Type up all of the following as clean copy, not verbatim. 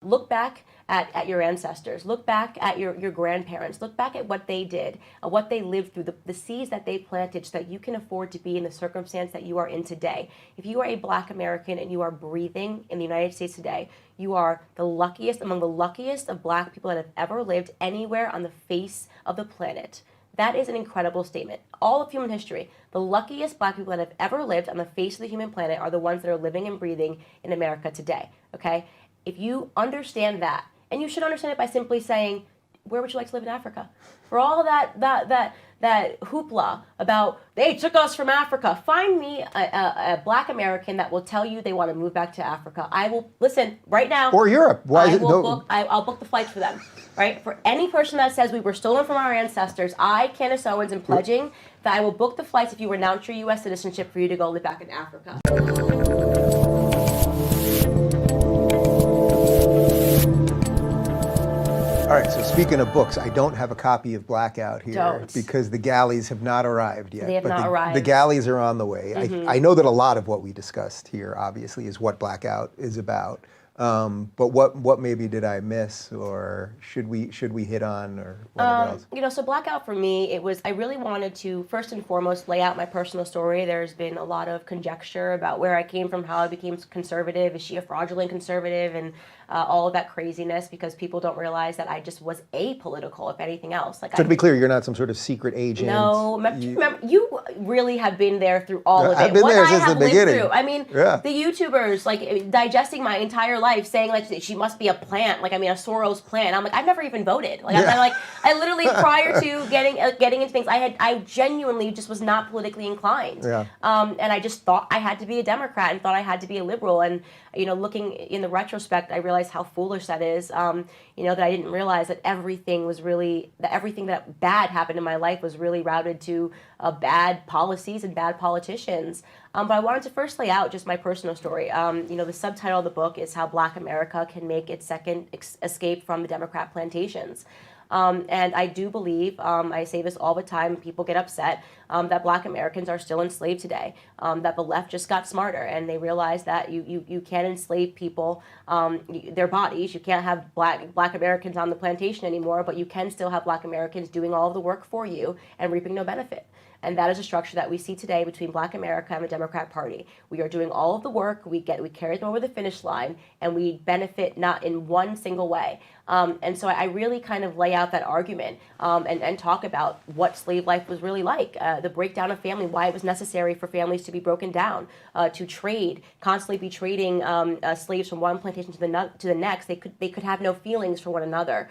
Look back at your ancestors. Look back at your grandparents. Look back at what they did, what they lived through, the seeds that they planted so that you can afford to be in the circumstance that you are in today. If you are a Black American and you are breathing in the United States today, you are the luckiest, among the luckiest of Black people that have ever lived anywhere on the face of the planet. That is an incredible statement. All of human history, the luckiest Black people that have ever lived on the face of the human planet are the ones that are living and breathing in America today, okay? If you understand that, and you should understand it by simply saying, where would you like to live in Africa? For all that hoopla about, they took us from Africa, find me a Black American that will tell you they want to move back to Africa. I will, listen, right now. Or Europe. Why is it no? I'll book the flights for them, right? For any person that says we were stolen from our ancestors, I, Candace Owens, am pledging that I will book the flights if you renounce your U.S. citizenship for you to go live back in Africa. All right, so speaking of books, I don't have a copy of Blackout here because the galleys have not arrived yet. They have not arrived. The galleys are on the way. Mm-hmm. I know that a lot of what we discussed here, obviously, is what Blackout is about. But what maybe did I miss, or should we hit on, or whatever else? You know, so Blackout for me, I really wanted to first and foremost lay out my personal story. There's been a lot of conjecture about where I came from, how I became conservative. Is she a fraudulent conservative? And all of that craziness, because people don't realize that I just was apolitical, if anything else. So to be clear, you're not some sort of secret agent. No, remember, you really have been there through all of it. I've been there since the beginning. I mean, the YouTubers, like, digesting my entire life, saying, like, she must be a plant, like, I mean, a Soros plant. I'm like, I've never even voted. Like, I literally, prior to getting into things, I genuinely just was not politically inclined. Yeah. And I just thought I had to be a Democrat and thought I had to be a liberal. And, you know, looking in the retrospect, I realized how foolish that is. You know, that I didn't realize that everything that bad happened in my life was really routed to bad policies and bad politicians. But I wanted to first lay out just my personal story. You know, the subtitle of the book is How Black America Can Make Its Second Escape from the Democrat Plantations. And I do believe, I say this all the time, people get upset, that Black Americans are still enslaved today, that the left just got smarter and they realized that you can't enslave people, their bodies. You can't have Black Americans on the plantation anymore, but you can still have Black Americans doing all of the work for you and reaping no benefit. And that is a structure that we see today between Black America and the Democrat Party. We are doing all of the work, we carry them over the finish line, and we benefit not in one single way. And so I really kind of lay out that argument and talk about what slave life was really like, the breakdown of family, why it was necessary for families to be broken down, to trade, constantly be trading slaves from one plantation to the next. They could have no feelings for one another.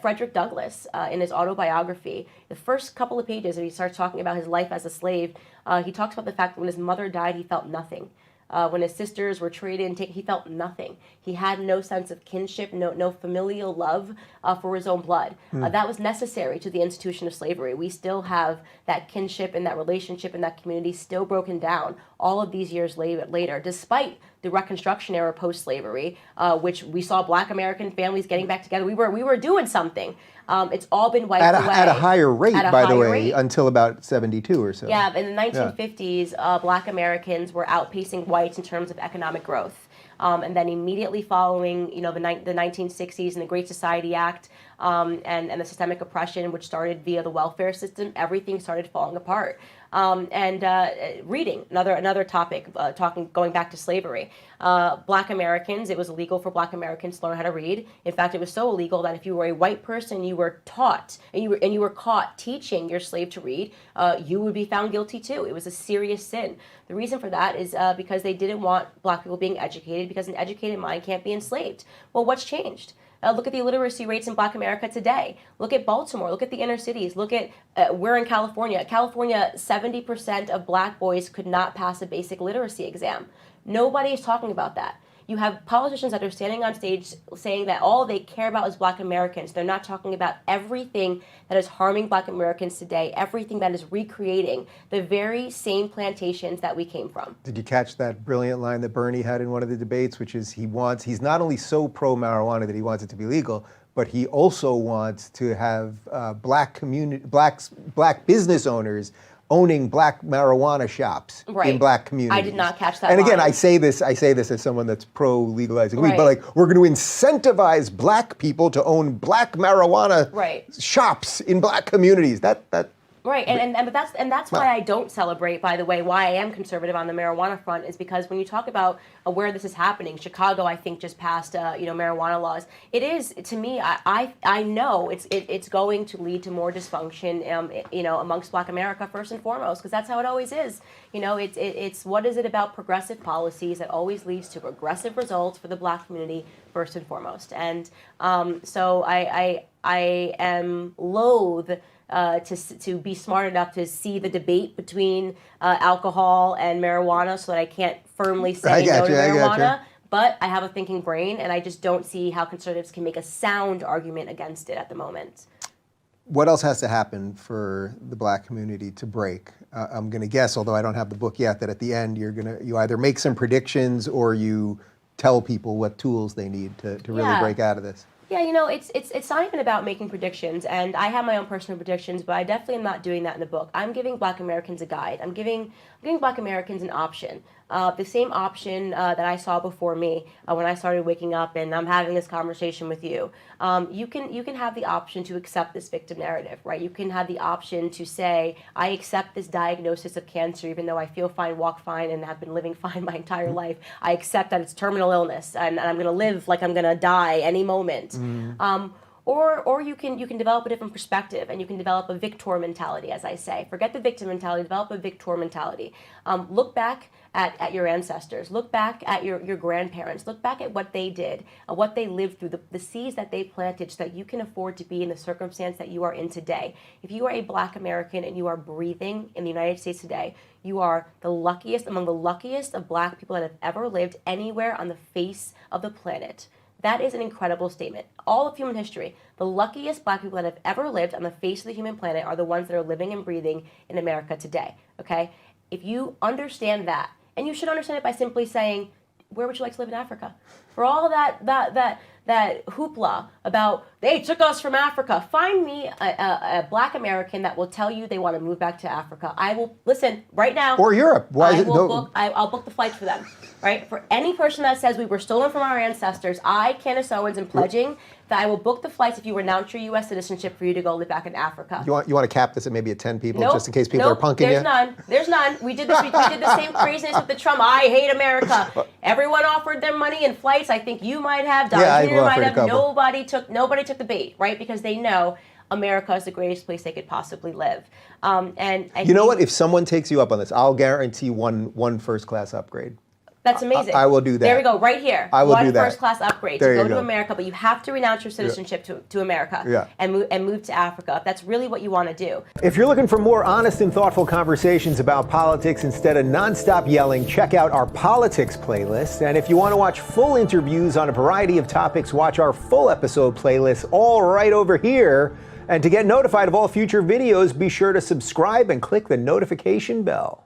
Frederick Douglass, in his autobiography, the first couple of pages, he starts talking about his life as a slave. He talks about the fact that when his mother died, he felt nothing. When his sisters were traded, he felt nothing. He had no sense of kinship, no familial love for his own blood. That was necessary to the institution of slavery. We still have that kinship and that relationship and that community still broken down all of these years later, despite the Reconstruction era post-slavery, which we saw Black American families getting back together. We were doing something. It's all been wiped away. At a higher rate, by the way, until about 72 or so. Yeah, in the 1950s, Black Americans were outpacing whites in terms of economic growth. And then immediately following, you know, the 1960s and the Great Society Act and the systemic oppression, which started via the welfare system, everything started falling apart. Reading, another topic, going back to slavery. Black Americans, it was illegal for Black Americans to learn how to read. In fact, it was so illegal that if you were a white person, you were taught and you were caught teaching your slave to read, you would be found guilty too. It was a serious sin. The reason for that is because they didn't want Black people being educated, because an educated mind can't be enslaved. Well, what's changed? Look at the illiteracy rates in Black America today. Look at Baltimore. Look at the inner cities. Look at, we're in California. California, 70% of Black boys could not pass a basic literacy exam. Nobody is talking about that. You have politicians that are standing on stage saying that all they care about is Black Americans. They're not talking about everything that is harming Black Americans today, everything that is recreating the very same plantations that we came from. Did you catch that brilliant line that Bernie had in one of the debates, which is he's not only so pro-marijuana that he wants it to be legal, but he also wants to have black business owners owning black marijuana shops in black communities. I did not catch that And again, line. I say this as someone that's pro-legalizing weed, Right. but like, we're going to incentivize black people to own black marijuana shops in black communities. That Right, and that's why I don't celebrate, by the way, why I am conservative on the marijuana front is because when you talk about where this is happening, Chicago, I think, just passed marijuana laws. It is, to me, I know it's going to lead to more dysfunction, amongst Black America first and foremost, because that's how it always is. It's what is it about progressive policies that always leads to progressive results for the Black community first and foremost, and so I am loath to be smart enough to see the debate between alcohol and marijuana, so that I can't firmly say no to marijuana. But I have a thinking brain, and I just don't see how conservatives can make a sound argument against it at the moment. What else has to happen for the black community to break? I'm going to guess, although I don't have the book yet, that at the end you either make some predictions or you tell people what tools they need to really break out of this. Yeah, it's not even about making predictions, and I have my own personal predictions, but I definitely am not doing that in the book. I'm giving Black Americans a guide. I'm giving Black Americans an option, the same option that I saw before me when I started waking up, and I'm having this conversation with you. You can have the option to accept this victim narrative, right? You can have the option to say, I accept this diagnosis of cancer, even though I feel fine, walk fine, and have been living fine my entire life. I accept that it's terminal illness, and I'm going to live like I'm going to die any moment. Or you can develop a different perspective, and you can develop a victor mentality, as I say. Forget the victim mentality, develop a victor mentality. Look back at your ancestors. Look back at your grandparents. Look back at what they did, what they lived through, the seeds that they planted, so that you can afford to be in the circumstance that you are in today. If you are a Black American and you are breathing in the United States today, you are the luckiest, among the luckiest of Black people that have ever lived anywhere on the face of the planet. That is an incredible statement. All of human history, the luckiest Black people that have ever lived on the face of the human planet are the ones that are living and breathing in America today, okay? If you understand that, and you should understand it by simply saying, where would you like to live in Africa? For all that hoopla about, they took us from Africa, find me a Black American that will tell you they want to move back to Africa. I will, listen, right now. Or Europe. Why is it no? I'll book the flights for them. Right? For any person that says we were stolen from our ancestors, I, Candace Owens, am pledging that I will book the flights if you renounce your U.S. citizenship for you to go live back in Africa. You want to cap this at maybe at 10 people, Nope, just in case people are punking there's you? None. There's none. We did this. We did the same craziness with the Trump. I hate America. Everyone offered them money and flights. I think you might have. Don Jr. might have. Nobody took the bait, right? Because they know America is the greatest place they could possibly live. And you know what? If someone takes you up on this, I'll guarantee one first-class upgrade. That's amazing. I will do that. There we go, right here. I will do that. One first-class upgrade to go to America, but you have to renounce your citizenship to America and move to Africa. If that's really what you want to do. If you're looking for more honest and thoughtful conversations about politics instead of nonstop yelling, check out our politics playlist. And if you want to watch full interviews on a variety of topics, watch our full episode playlist, all right over here. And to get notified of all future videos, be sure to subscribe and click the notification bell.